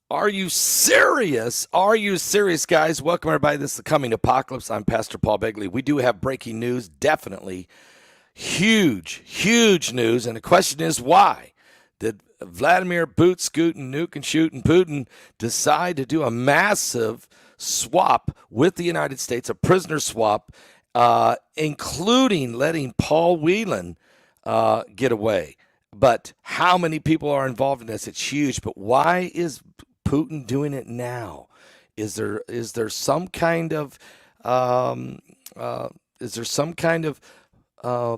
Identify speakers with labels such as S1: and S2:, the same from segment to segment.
S1: Are you serious? Are you serious, guys? Welcome, everybody. This is the Coming Apocalypse. I'm Pastor Paul Begley. We do have breaking news, definitely. Huge news. And the question is, why did Vladimir Boot, Scootin', Nuke, and Shootin' Putin decide to do a massive swap with the United States, a prisoner swap, including letting Paul Whelan get away? But how many people are involved in this? It's huge. But why is Putin doing it now? Is there some kind of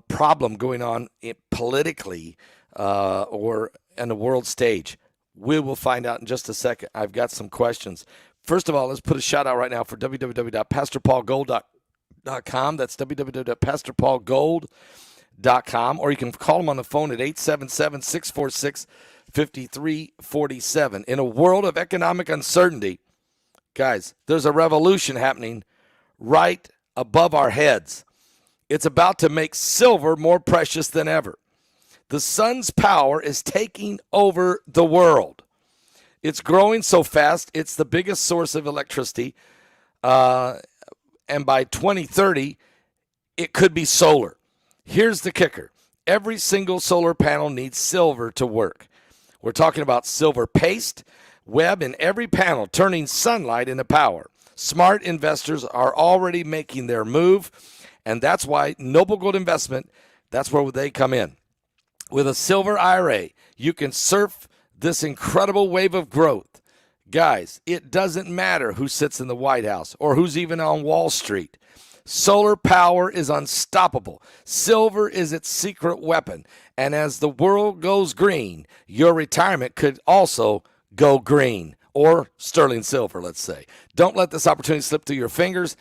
S1: problem going on politically or on the world stage? We will find out in just a second. I've got some questions. First of all, let's put a shout out right now for www.pastorpaulgold.com. That's www.pastorpaulgold.com, or you can call them on the phone at 877-646-5347. In a world of economic uncertainty, guys, there's a revolution happening right above our heads. It's about to make silver more precious than ever. The sun's power is taking over the world. It's growing so fast, it's the biggest source of electricity. And by 2030, it could be solar. Here's the kicker. Every single solar panel needs silver to work. We're talking about silver paste, web in every panel, turning sunlight into power. Smart investors are already making their move, and that's why Noble Gold Investment, that's where they come in. With a silver IRA, you can surf this incredible wave of growth. Guys, it doesn't matter who sits in the White House or who's even on Wall Street. Solar power is unstoppable. Silver is its secret weapon. And as the world goes green, your retirement could also go green, or sterling silver, let's say. Don't let this opportunity slip through your fingers.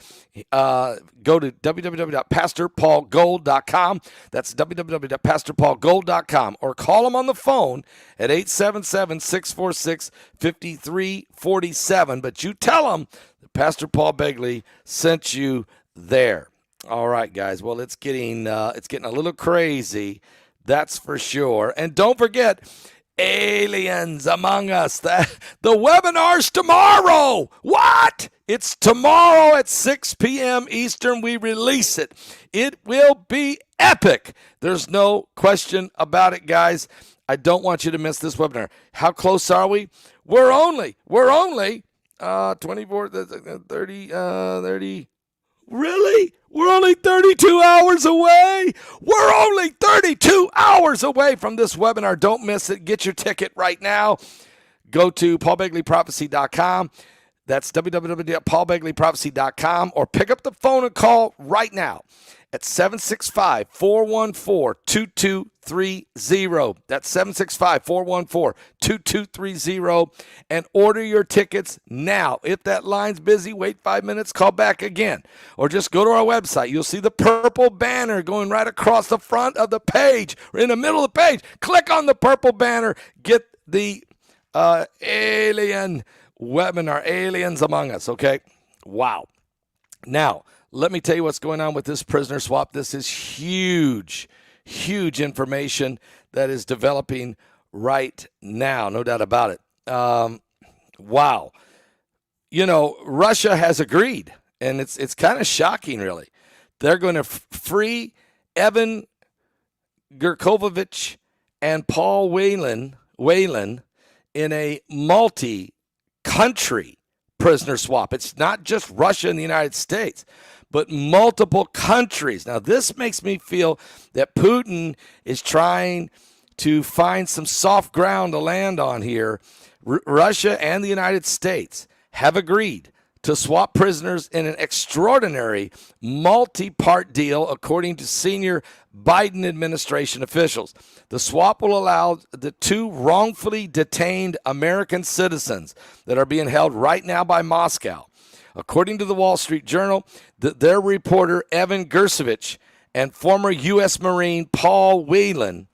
S1: Go to www.pastorpaulgold.com. That's www.pastorpaulgold.com. Or call them on the phone at 877-646-5347. But you tell them that Pastor Paul Begley sent you there. All right, guys. Well, it's getting a little crazy, that's for sure. And don't forget, aliens among us. The webinar's tomorrow. What? It's tomorrow at 6 p.m. Eastern. We release it. It will be epic. There's no question about it, guys. I don't want you to miss this webinar. How close are we? We're only 24, 30. Really? We're only 32 hours away. We're only 32 hours away from this webinar. Don't miss it. Get your ticket right now. Go to paulbegleyprophecy.com. That's www.paulbegleyprophecy.com, or pick up the phone and call right now at 765-414-2230. That's 765-414-2230, and order your tickets now. If that line's busy, wait 5 minutes, call back again. Or just go to our website. You'll see the purple banner going right across the front of the page, or in the middle of the page. Click on the purple banner. Get the alien webinar, Aliens Among Us, okay? Wow. Now, let me tell you what's going on with this prisoner swap. This is huge information that is developing right now, no doubt about it. Wow. You know, Russia has agreed, and it's kind of shocking, really. They're going to free Evan Gerkovich and Paul Whelan in a multi-country prisoner swap. It's not just Russia and the United States, but multiple countries. Now, this makes me feel that Putin is trying to find some soft ground to land on here. Russia and the United States have agreed to swap prisoners in an extraordinary multi-part deal, according to senior Biden administration officials. The swap will allow the two wrongfully detained American citizens that are being held right now by Moscow. According to the Wall Street Journal, their reporter Evan Gershkovich and former U.S. Marine Paul Whelan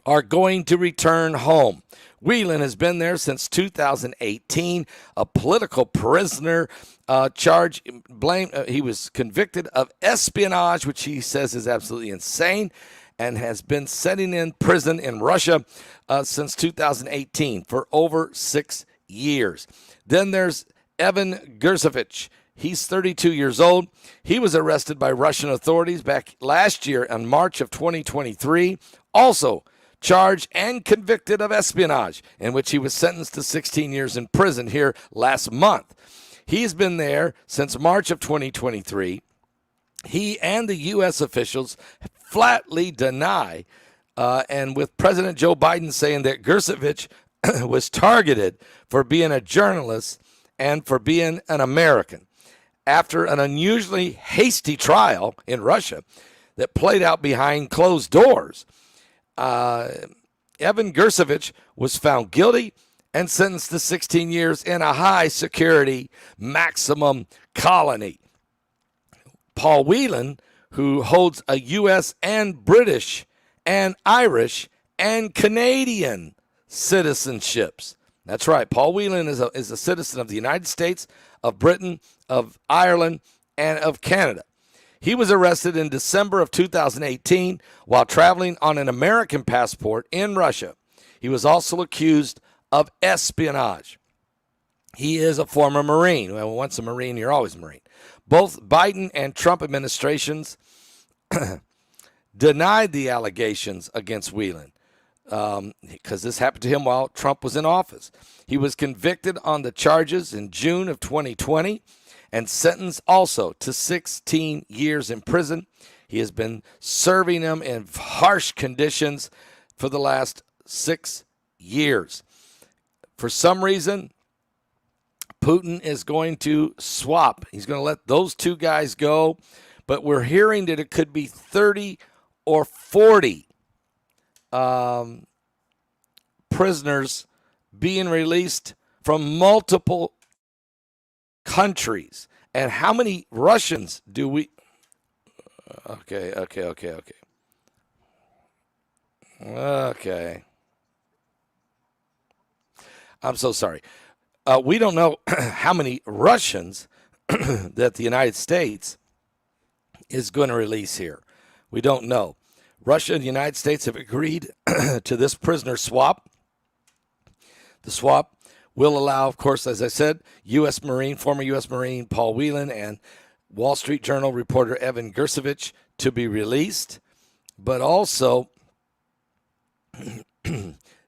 S1: are going to return home. Whelan has been there since 2018, a political prisoner. He was convicted of espionage, which he says is absolutely insane, and has been sitting in prison in Russia since 2018 for over 6 years. Then there's Evan Gersovich. He's 32 years old. He was arrested by Russian authorities back last year in March of 2023. Also charged and convicted of espionage, in which he was sentenced to 16 years in prison here last month. He's been there since March of 2023. He and the U.S. officials flatly deny, and with President Joe Biden saying that Gersovich was targeted for being a journalist and for being an American. After an unusually hasty trial in Russia that played out behind closed doors, Evan Gersovich was found guilty and sentenced to 16 years in a high-security maximum colony. Paul Whelan, who holds a U.S. and British and Irish and Canadian citizenships. That's right. Paul Whelan is a citizen of the United States, of Britain, of Ireland, and of Canada. He was arrested in December of 2018 while traveling on an American passport in Russia. He was also accused of espionage. He is a former Marine. Well, once a Marine, you're always a Marine. Both Biden and Trump administrations denied the allegations against Whelan because this happened to him while Trump was in office. He was convicted on the charges in June of 2020 and sentenced also to 16 years in prison. He has been serving them in harsh conditions for the last 6 years. For some reason, Putin is going to swap. He's going to let those two guys go, but we're hearing that it could be 30 or 40 prisoners being released from multiple countries. And how many Russians do we... Okay. I'm so sorry. We don't know how many Russians that the United States is going to release here. We don't know. Russia and the United States have agreed to this prisoner swap. The swap will allow, of course, as I said, former U.S. Marine Paul Whelan and Wall Street Journal reporter Evan Gersovich to be released. But also,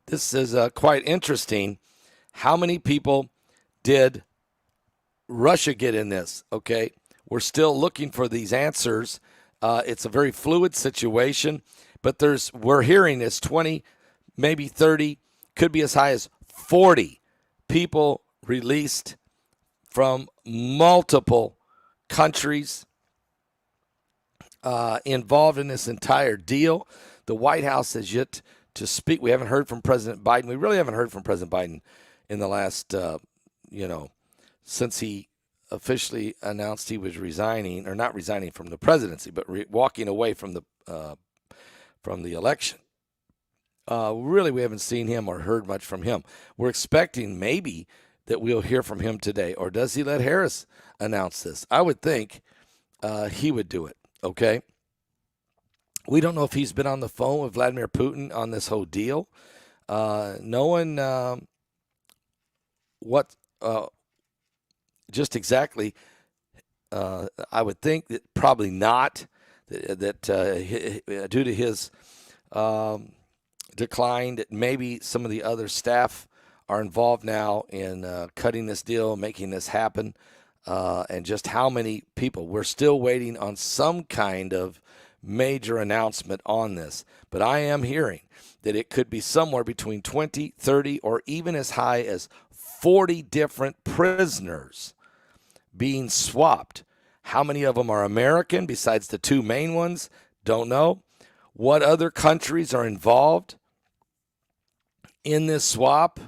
S1: this is quite interesting. How many people did Russia get in this? Okay, we're still looking for these answers. It's a very fluid situation, but we're hearing this 20, maybe 30, could be as high as 40 people released from multiple countries involved in this entire deal. The White House has yet to speak. We haven't heard from President Biden. We really haven't heard from President Biden in the last, since he officially announced he was resigning, or not resigning from the presidency, but walking away from the election. Really, we haven't seen him or heard much from him. We're expecting maybe that we'll hear from him today. Or does he let Harris announce this? I would think he would do it, okay? We don't know if he's been on the phone with Vladimir Putin on this whole deal. Knowing what just exactly, I would think that probably not, that due to his decline, that maybe some of the other staff are involved now in cutting this deal, making this happen, and just how many people. We're still waiting on some kind of major announcement on this, but I am hearing that it could be somewhere between 20, 30, or even as high as 40 different prisoners being swapped. How many of them are American besides the two main ones? Don't know. What other countries are involved in this swap?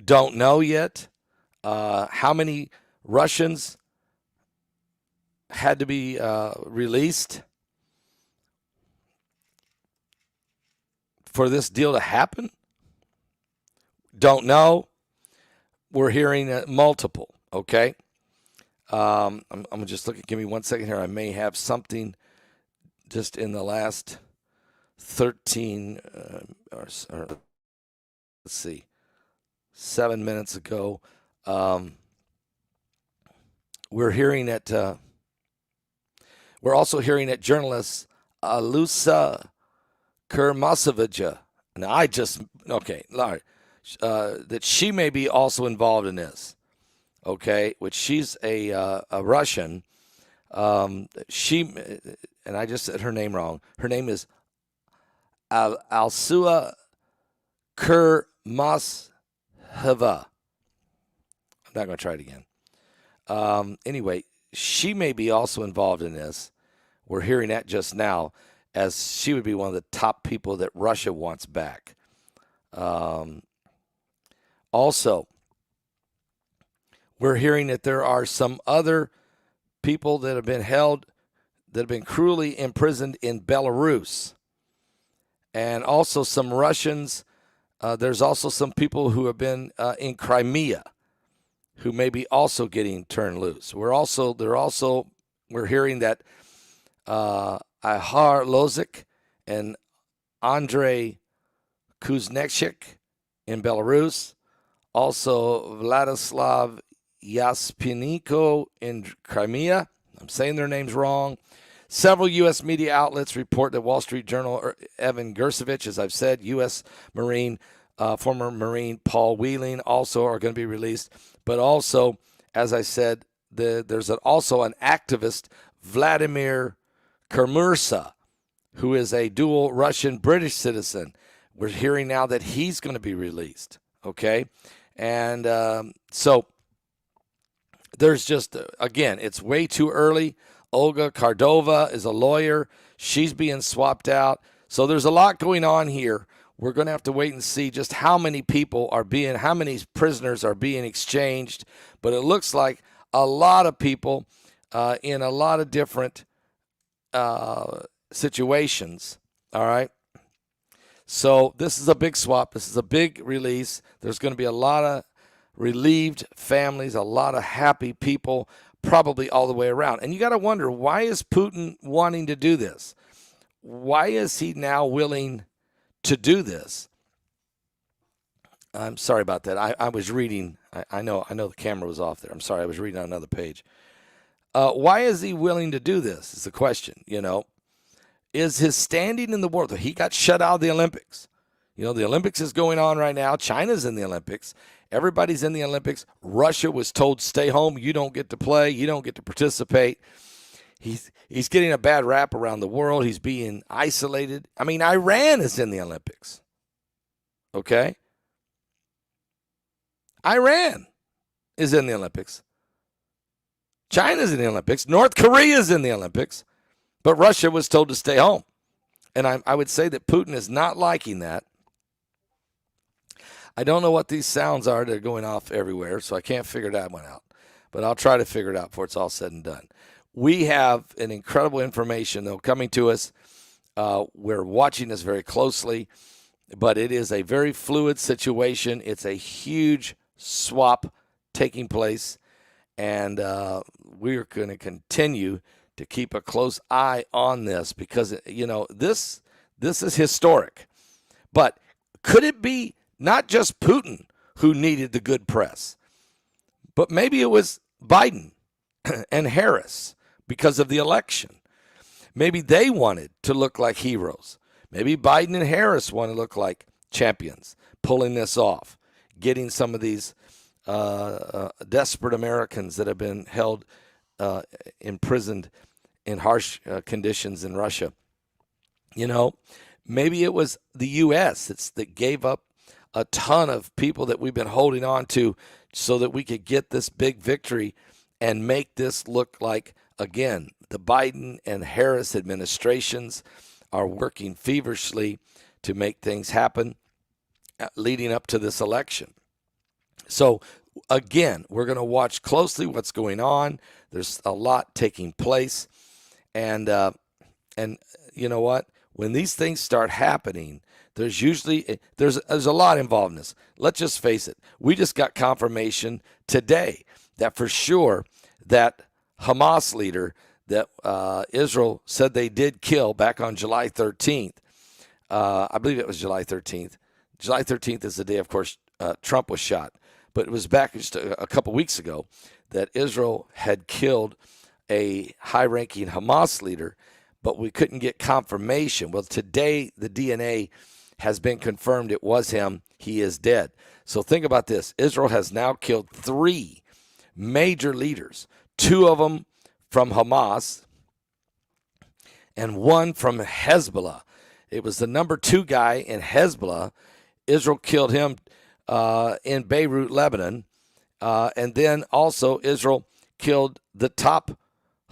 S1: Don't know yet. How many Russians had to be released for this deal to happen? Don't know. We're hearing multiple, okay? I'm just looking. Give me 1 second here. I may have something just in the last 13, or let's see, 7 minutes ago. We're also hearing that journalist Alusa Kurmasovija, that she may be also involved in this. Okay, which she's a Russian. And I just said her name wrong. Her name is Alsua Kurmasova. I'm not going to try it again. Anyway, she may be also involved in this. We're hearing that just now, as she would be one of the top people that Russia wants back. Also, we're hearing that there are some other people that have been held, that have been cruelly imprisoned in Belarus. And also some Russians. There's also some people who have been in Crimea who may be also getting turned loose. We're hearing that Ihar Lozik and Andrei Kuznechik in Belarus, also Vladislav Yaspiniko in Crimea. I'm saying their names wrong. Several U.S. media outlets report that Wall Street Journal Evan Gersovich, as I've said, U.S. Marine, former Marine Paul Wheeling also are going to be released. But also, as I said, there's also an activist, Vladimir Kermursa, who is a dual Russian-British citizen. We're hearing now that he's going to be released, okay? And so there's just, again, it's way too early. Olga Kardova is a lawyer. She's being swapped out. So there's a lot going on here. We're going to have to wait and see just how many how many prisoners are being exchanged. But it looks like a lot of people in a lot of different situations. All right. So this is a big swap. This is a big release. There's going to be a lot of relieved families, a lot of happy people, probably all the way around. And you got to wonder, why is Putin wanting to do this? Why is he now willing to do this? I'm sorry about that. I was reading. I know the camera was off there. I'm sorry. I was reading on another page. Why is he willing to do this is the question, Is his standing in the world? He got shut out of the Olympics. The Olympics is going on right now. China's in the Olympics. Everybody's in the Olympics. Russia was told, stay home. You don't get to play. You don't get to participate. He's getting a bad rap around the world. He's being isolated. I mean, Iran is in the Olympics. Okay? Iran is in the Olympics. China's in the Olympics. North Korea is in the Olympics. But Russia was told to stay home. And I would say that Putin is not liking that. I don't know what these sounds are. They're going off everywhere, so I can't figure that one out. But I'll try to figure it out before it's all said and done. We have an incredible information, though, coming to us. We're watching this very closely, but it is a very fluid situation. It's a huge swap taking place, and we're going to continue to keep a close eye on this because, this is historic. But could it be not just Putin who needed the good press, but maybe it was Biden and Harris because of the election? Maybe they wanted to look like heroes. Maybe Biden and Harris want to look like champions, pulling this off, getting some of these desperate Americans that have been held imprisoned in harsh conditions in Russia. Maybe it was the U.S. that gave up a ton of people that we've been holding on to so that we could get this big victory and make this look like, again, the Biden and Harris administrations are working feverishly to make things happen leading up to this election. So, again, we're going to watch closely what's going on. There's a lot taking place. And you know what? When these things start happening, there's a lot involved in this. Let's just face it. We just got confirmation today that for sure that Hamas leader that Israel said they did kill back on July 13th. I believe it was July 13th. July 13th is the day, of course, Trump was shot. But it was back just a couple weeks ago that Israel had killed a high-ranking Hamas leader, but we couldn't get confirmation. Well, today the DNA has been confirmed it was him. He is dead. So think about this. Israel has now killed 3 major leaders, 2 of them from Hamas and 1 from Hezbollah. It was the number 2 guy in Hezbollah. Israel killed him in Beirut, Lebanon. And then also Israel killed the top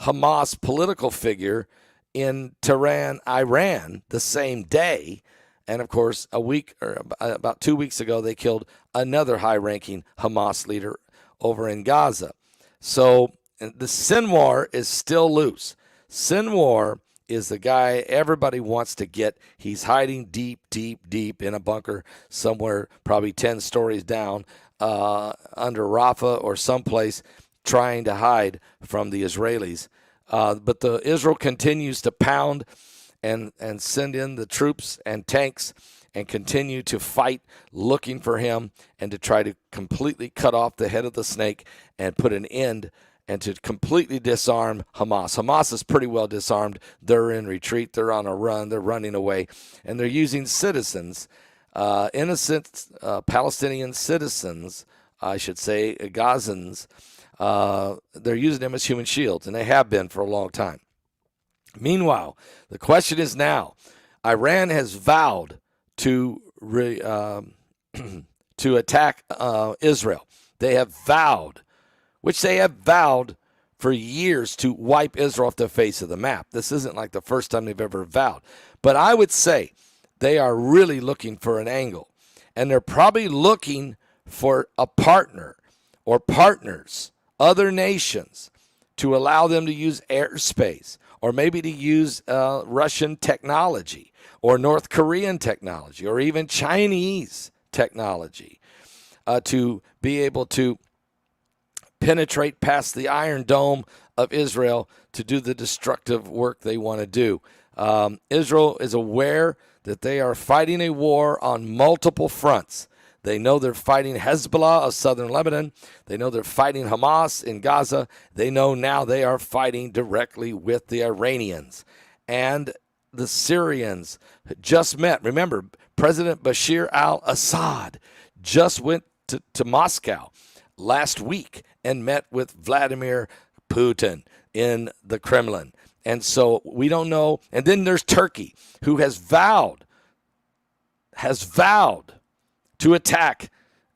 S1: Hamas political figure in Tehran, Iran, the same day. And, of course, about 2 weeks ago, they killed another high-ranking Hamas leader over in Gaza. So the Sinwar is still loose. Sinwar is the guy everybody wants to get. He's hiding deep, deep, deep in a bunker somewhere, probably 10 stories down under Rafah or someplace, trying to hide from the Israelis. But the Israel continues to pound and send in the troops and tanks and continue to fight looking for him and to try to completely cut off the head of the snake and put an end and to completely disarm Hamas. Hamas is pretty well disarmed. They're in retreat. They're on a run. They're running away. And they're using citizens, innocent Palestinian citizens, I should say, Gazans. They're using them as human shields, and they have been for a long time. Meanwhile, the question is now, Iran has vowed to attack Israel. They have vowed for years to wipe Israel off the face of the map. This isn't like the first time they've ever vowed. But I would say they are really looking for an angle. And they're probably looking for a partner or partners, other nations, to allow them to use airspace or maybe to use Russian technology or North Korean technology or even Chinese technology to be able to penetrate past the Iron Dome of Israel to do the destructive work they want to do. Israel is aware that they are fighting a war on multiple fronts. They know they're fighting Hezbollah of southern Lebanon. They know they're fighting Hamas in Gaza. They know now they are fighting directly with the Iranians. And the Syrians just met. Remember, President Bashir al-Assad just went to Moscow last week and met with Vladimir Putin in the Kremlin. And so we don't know. And then there's Turkey, who has vowed to attack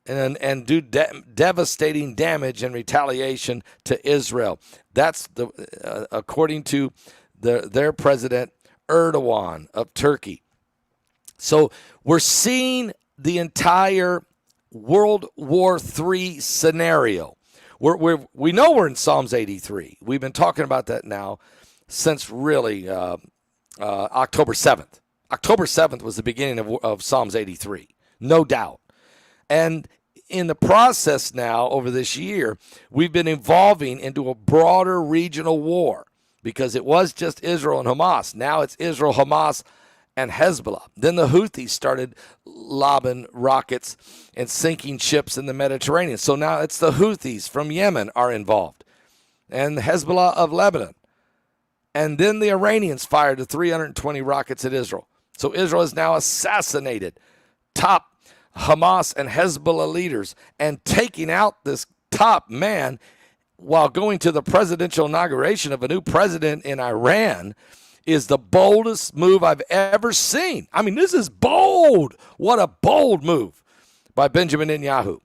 S1: and do devastating damage and retaliation to Israel. That's according to their president, Erdogan of Turkey. So we're seeing the entire World War III scenario. We know we're in Psalms 83. We've been talking about that now since really October 7th. October 7th was the beginning of Psalms 83, no doubt. And in the process now over this year, we've been evolving into a broader regional war because it was just Israel and Hamas. Now it's Israel, Hamas, and Hezbollah. Then the Houthis started lobbing rockets and sinking ships in the Mediterranean. So now it's the Houthis from Yemen are involved and the Hezbollah of Lebanon. And then the Iranians fired the 320 rockets at Israel. So Israel has now assassinated top Hamas and Hezbollah leaders and taking out this top man while going to the presidential inauguration of a new president in Iran is the boldest move I've ever seen. I mean, this is bold. What a bold move by Benjamin Netanyahu.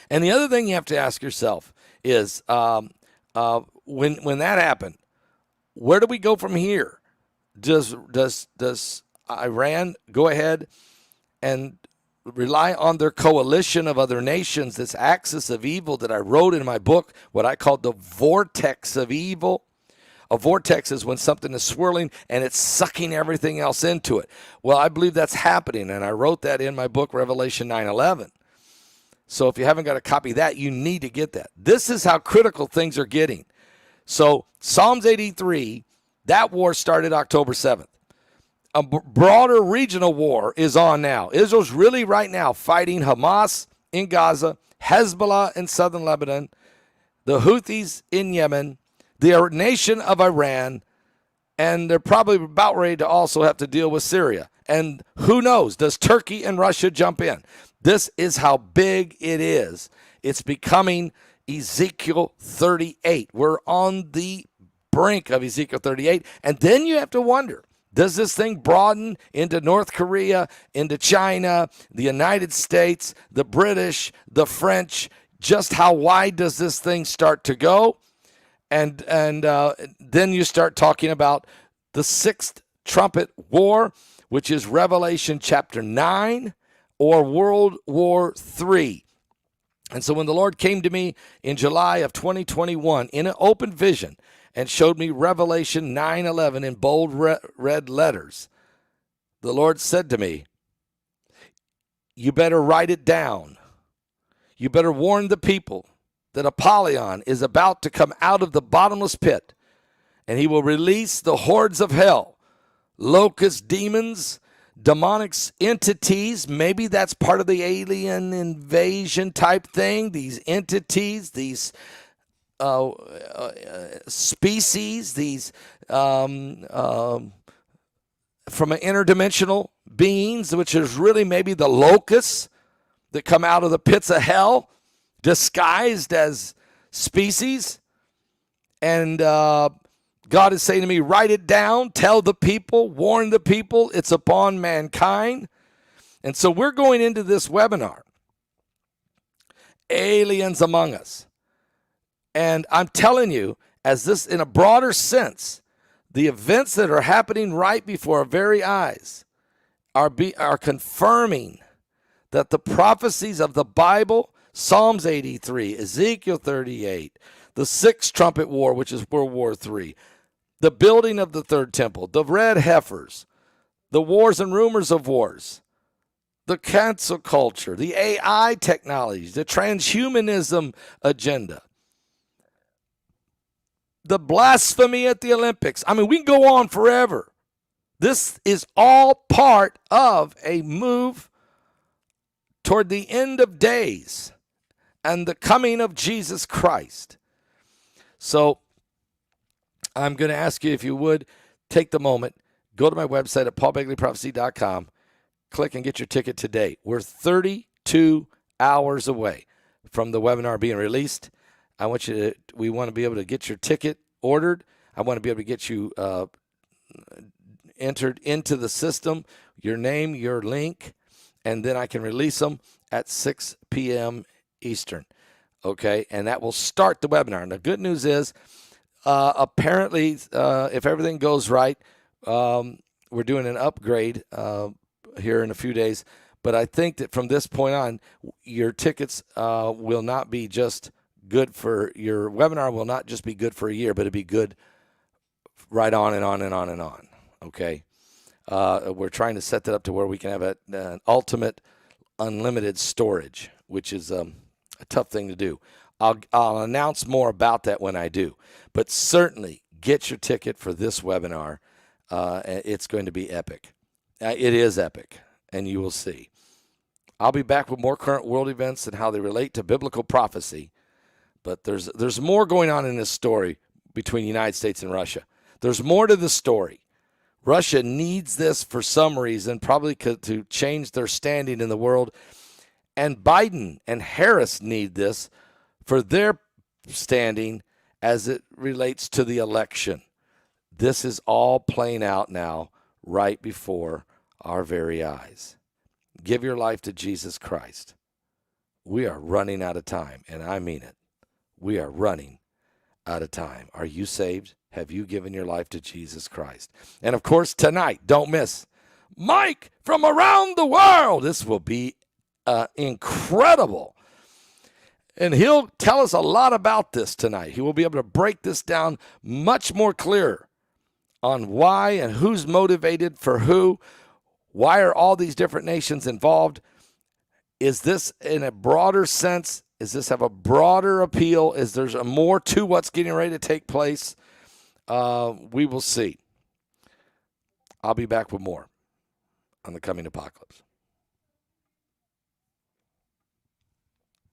S1: And the other thing you have to ask yourself is when that happened, where do we go from here? Does Iran go ahead and rely on their coalition of other nations, this axis of evil that I wrote in my book, what I called the vortex of evil? A vortex is when something is swirling and it's sucking everything else into it. Well, I believe that's happening, and I wrote that in my book, Revelation 9:11. So if you haven't got a copy of that, you need to get that. This is how critical things are getting. So Psalms 83, that war started October 7th. A broader regional war is on now. Israel's really right now fighting Hamas in Gaza, Hezbollah in southern Lebanon, the Houthis in Yemen, the nation of Iran, and they're probably about ready to also have to deal with Syria. And who knows, does Turkey and Russia jump in? This is how big it is. It's becoming Ezekiel 38. We're on the brink of Ezekiel 38. And then you have to wonder, does this thing broaden into North Korea, into China, the United States, the British, the French? Just how wide does this thing start to go? And then you start talking about the sixth trumpet war, which is Revelation chapter 9 or World War III. And so when the Lord came to me in July of 2021 in an open vision and showed me Revelation 9:11 in bold red letters, the Lord said to me, you better write it down. You better warn the people that Apollyon is about to come out of the bottomless pit, and he will release the hordes of hell, locust demons, demonic entities. Maybe that's part of the alien invasion type thing. These entities, these species, these from an interdimensional beings, which is really maybe the locusts that come out of the pits of hell, disguised as species. And God is saying to me, write it down, tell the people, warn the people, it's upon mankind. And so we're going into this webinar, Aliens Among Us. And I'm telling you, as this, in a broader sense, the events that are happening right before our very eyes are confirming that the prophecies of the Bible, Psalms 83, Ezekiel 38, the sixth trumpet war, which is World War III, the building of the third temple, the red heifers, the wars and rumors of wars, the cancel culture, the AI technologies, the transhumanism agenda, the blasphemy at the Olympics. I mean, we can go on forever. This is all part of a move toward the end of days and the coming of Jesus Christ. So I'm going to ask you, if you would, take the moment, go to my website at paulbegleyprophecy.com, click and get your ticket today. We're 32 hours away from the webinar being released. We want to be able to get your ticket ordered. I want to be able to get you entered into the system, your name, your link, and then I can release them at 6 p.m. Eastern. Okay, and that will start the webinar. And the good news is, apparently, if everything goes right, we're doing an upgrade here in a few days. But I think that from this point on, your tickets will not be just good for your webinar, will not just be good for a year, but it'll be good right on and on and on and on. Okay, we're trying to set that up to where we can have an ultimate unlimited storage, which is a tough thing to do. I'll announce more about that when I do. But certainly get your ticket for this webinar. It's going to be epic. It is epic, and you will see. I'll be back with more current world events and how they relate to biblical prophecy. But there's more going on in this story between the United States and Russia. There's more to the story. Russia needs this for some reason, probably to change their standing in the world. And Biden and Harris need this for their standing as it relates to the election. This is all playing out now right before our very eyes. Give your life to Jesus Christ. We are running out of time, and I mean it. We are running out of time. Are you saved? Have you given your life to Jesus Christ? And of course, tonight, don't miss Mike from around the world. This will be incredible. And he'll tell us a lot about this tonight. He will be able to break this down much more clear on why and who's motivated for who. Why are all these different nations involved? Is this in a broader sense? Does this have a broader appeal? Is there more to what's getting ready to take place? We will see. I'll be back with more on the coming apocalypse.